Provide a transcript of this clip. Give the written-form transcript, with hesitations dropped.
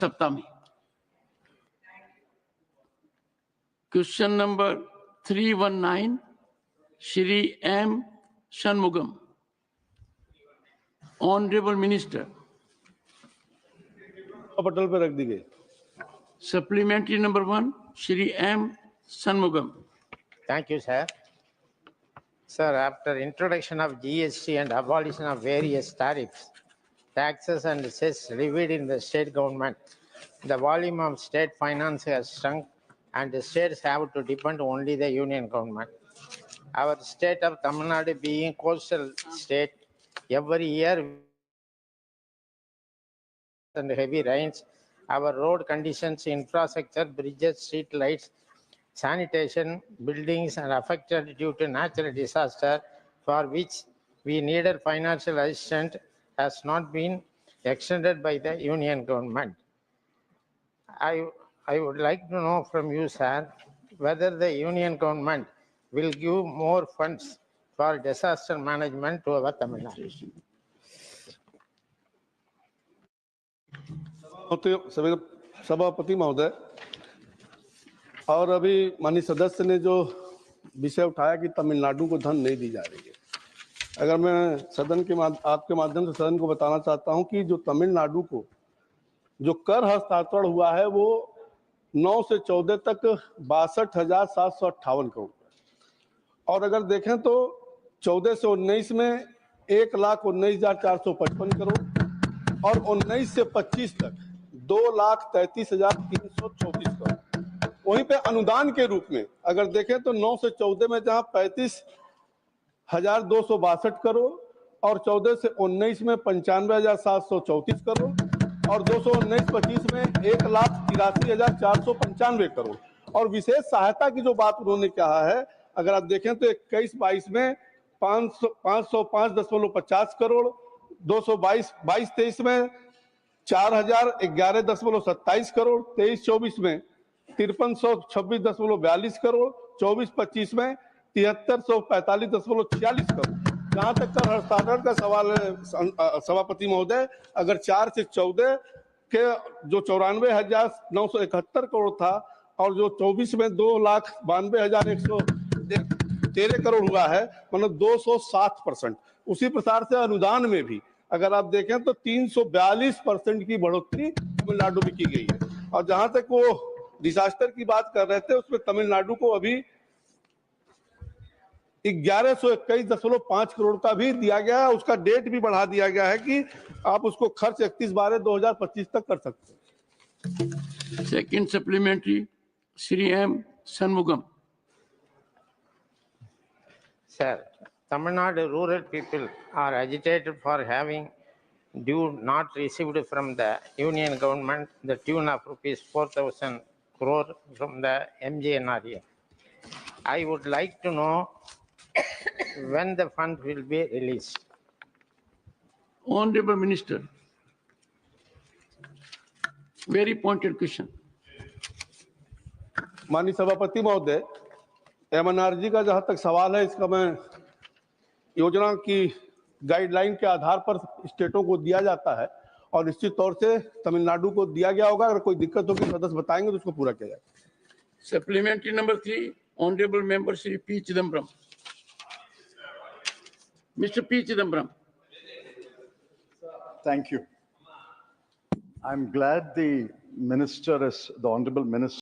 सप्ताह में। Question number 319 Shri M Shanmugam. Honourable minister. पटल पे रख दी गई। Supplementary number 1 Shri M Shanmugam. Thank you, sir. Sir, after introduction of GST and abolition of various tariffs, taxes and cess levied in the state government, the volume of state finance has shrunk and the states have to depend only the union government. Our state of Tamil Nadu being coastal state, every year and heavy rains, our road conditions, infrastructure, bridges, street lights, sanitation, buildings are affected due to natural disaster for which we needed financial assistance has not been extended by the union government. I would like to know from you, sir, whether the union government will give more funds for disaster management to our Tamil Nadu. सभापति महोदय, और अभी माननीय सदस्य ने जो विषय उठाया कि तमिलनाडु को धन नहीं दी जा रही है, अगर मैं सदन के आपके माध्यम से सदन को बताना चाहता हूं कि जो तमिलनाडु को जो कर हस्तांतरण हुआ है वो 9 से 14 तक 62,758 करोड़, और अगर देखें तो 14 से 19 में 1,19,455 करोड़ और 19 से 25 तक 2,33,334 करोड़। वहीं पे अनुदान के रूप में अगर देखें तो 9 से 14 में जहां 35,262 करोड़ और 14 से 19 में 95,734 करोड़ और 219-25 में 1,83,495 करोड़। और विशेष सहायता की जो बात उन्होंने कहा है, अगर आप देखें तो 21-22 में 505.50 करोड़, 22-23 में 4,011.27 करोड़, 23-24 में 5326.42 करोड़, 24-25 में 7345.46 करोड़। जहां तक कर हस्तांतरण का सवाल है सभापति महोदय, अगर 4 से 14 के जो 94,971 करोड़ था और जो 24 में 2,92,113 करोड़ हुआ है, मतलब 207%। उसी प्रकार से अनुदान में भी अगर आप देखें तो 342% की बढ़ोतरी तमिलनाडु में की गई है। और जहां तक वो डिजास्टर की बात कर रहे थे, उसमें तमिलनाडु को अभी 1121.5 करोड़ का भी दिया गया है। उसका डेट भी बढ़ा दिया गया है कि आप उसको खर्च 31/12/2025 तक कर सकते हैं। Second supplementary Shri M Shanmugam. Sir, Tamil Nadu rural people are agitated for having due not received from the union government the tune of rupees 4,000 crore from the MJNRA. I would like to know when the fund will be released. Honorable Minister, very pointed question. माननीय सभापति महोदय, MNRG का जहां तक सवाल है, इसका मैं योजना की गाइडलाइन के आधार पर स्टेटों को दिया जाता है और निश्चित तौर से तमिलनाडु को दिया गया होगा। अगर कोई दिक्कत होगी सदस्य बताएंगे तो उसको पूरा किया जाएगा। Supplementary number 3 honourable member Shri P Chidambaram. Mister P Chidambaram. Thank you. I'm glad the honorable minister